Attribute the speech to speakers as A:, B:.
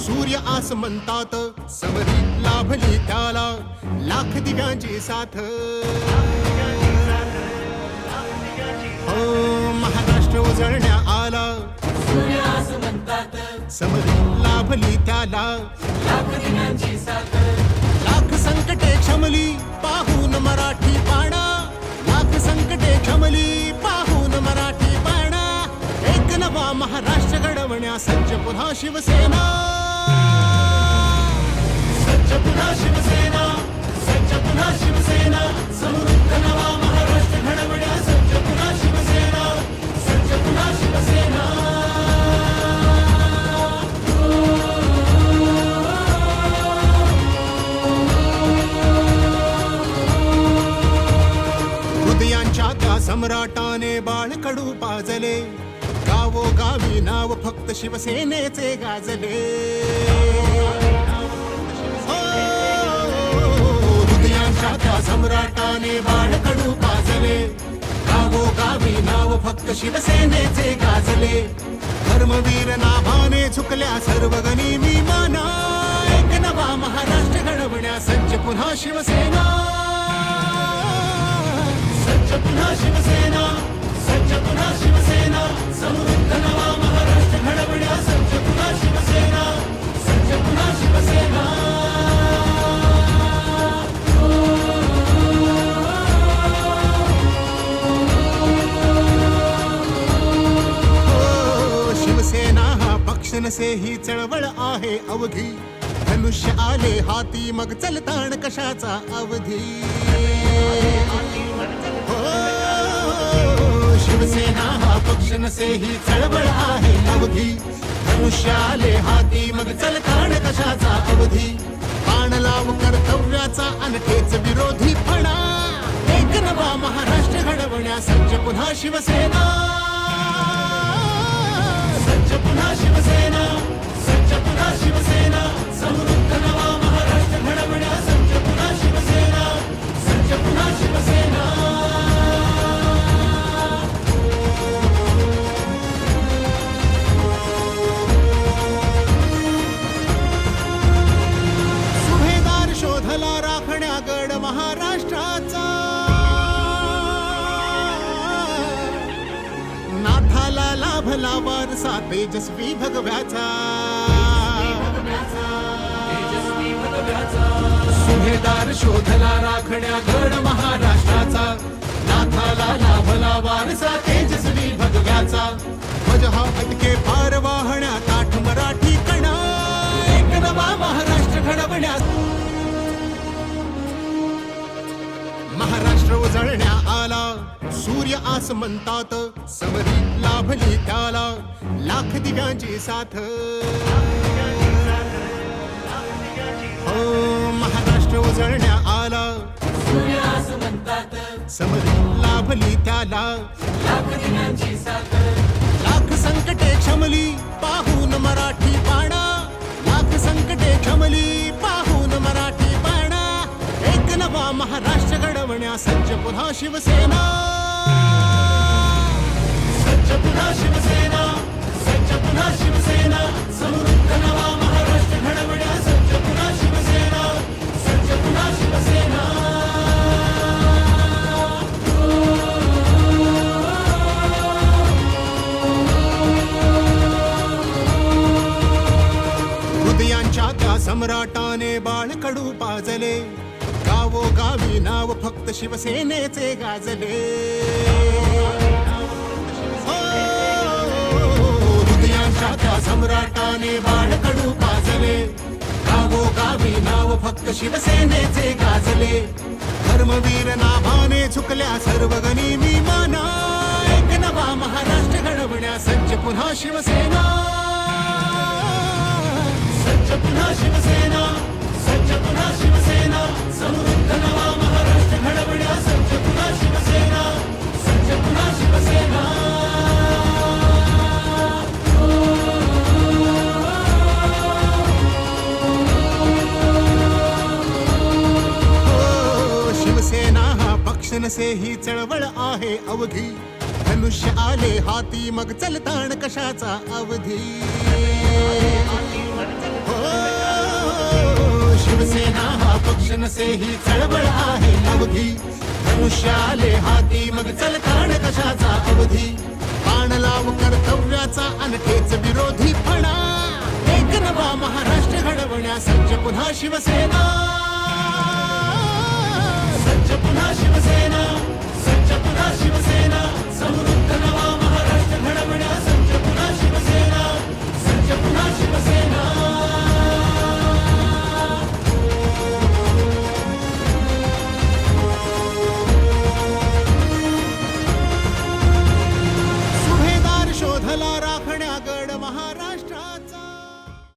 A: सूर्य आस म्हणतात, समरी लाभली त्याला लाख दिव्यांची साथ. हो महाराष्ट्र उजळण्या आला,
B: सूर्य आस म्हणतात,
A: समरी लाभली त्याला
B: लाख दिव्यांची साथ.
A: लाख संकटे क्षमली पाहून मराठी पाणा, लाख संकटे क्षमली पाहून मराठी पाणा. एक नवा महाराष्ट्र घडवण्या सज्ज पुन्हा शिवसेना, सज्ज पुन्हा शिवसेना, सज्ज पुन्हा शिवसेना. समृद्ध नवा महाराष्ट्र घडवण्या सज्ज पुन्हा शिवसेना, सज्ज पुन्हा शिवसेना. हृदयांच्या त्या सम्राटाने बाळकडू पाजले, गावोगावी नाव फक्त शिवसेनेचे गाजले. हो, हृदयांच्या त्या सम्राटाने बाळकडू पाजले, गावोगावी नाव फक्त शिवसेनेचे गाजले. धर्मवीर नाभाने झुकल्या सर्व गनिमी माना, एक नवा महाराष्ट्र घडवण्या सज्ज पुन्हा शिवसेना, सज्ज पुन्हा शिवसेना, सज्ज पुन्हा शिवसेना. समृद्ध नवा महाराष्ट्र घडवण्या सज्ज पुन्हा शिवसेना, सज्ज पुन्हा शिवसेना. हो, शिवसेना हा पक्ष नसे ही चळवळ आहे अवघी. धनुष्य आले हाती मग चलताण कशाचा अवधी. शिवसेना हा पक्ष नसे ही चळवळ आहे अवघी. धनुष्य आले हाती मग चलताण कशाचा अवधी. बाण लाव कर्तव्याचा अनखेच विरोधी फणा, एक नवा महाराष्ट्र घडवण्या सज्ज पुन्हा शिवसेना, सज्ज पुन्हा शिवसेना, सज्ज पुन्हा शिवसेना. समृद्ध नवा महाराष्ट्र घडवण्या सज्ज पुन्हा शिवसेना, सज्ज पुन्हा शिवसेना. शोधला राखण्या गड महाराष्ट्राचा, नाथाला लाभला वारसा तेजस्वी भगव्याचा. सुभेदार शोधला राखण्या गड महाराष्ट्राचा, नाथाला लाभला वारसा तेजस्वी भगव्याचा. मजहा अटके पार वाहण्या ताठ मराठी कणा, एक नवा महाराष्ट्र घडवण्या. महाराष्ट्र उजळण्या आला, सूर्य आस म्हणतात, समरी लाभली त्याला लाख दिव्यांची साथ. हो महाराष्ट्र उजळण्या आला,
B: सूर्य आस म्हणतात,
A: समरी लाभली त्याला
B: लाख दिव्यांची साथ.
A: लाख संकटे क्षमली पाहून मराठी पाणा, लाख संकटे क्षमली पाहून मराठी पाणा. एक नवा महाराष्ट्र घडवण्या सज्ज पुन्हा शिवसेना, सज्ज पुन्हा शिवसेना, सज्ज पुन्हा शिवसेना. समृद्ध नवा महाराष्ट्र घडवण्या सज्ज पुन्हा शिवसेना, सज्ज पुन्हा शिवसेना. हृदयांच्या त्या सम्राटाने बाळकडू पाजले, गावोगावी नाव फक्त शिवसेनेचे गाजले. हो, हृदयांच्या त्या सम्राटाने बाळकडू पाजले, गावोगावी नाव फक्त शिवसेनेचे गाजले. धर्मवीर नाभाने झुकल्या सर्व गनिमी माना, एक नवा महाराष्ट्र घडवण्या सज्ज पुन्हा शिवसेना, सज्ज पुन्हा शिवसेना, सज्ज पुन्हा शिवसेना. समृद्ध नवा महाराष्ट्र घडवण्या सज्ज पुन्हा शिवसेना, सज्ज पुन्हा शिवसेना. हो, शिवसेना हा पक्ष नसे ही चळवळ आहे अवघी. धनुष्य आले हाती मग चलताण कशाचा अवधी. शिवसेना हा पक्ष नसे ही चळवळ आहे अवघी धनुष्याले हाती मग चल काढ कशाचा अवधी बाण लाव कर्तव्याचा अनखेच विरोधी फणा एक नवा महाराष्ट्र घडवण्या सज्ज पुन्हा शिवसेना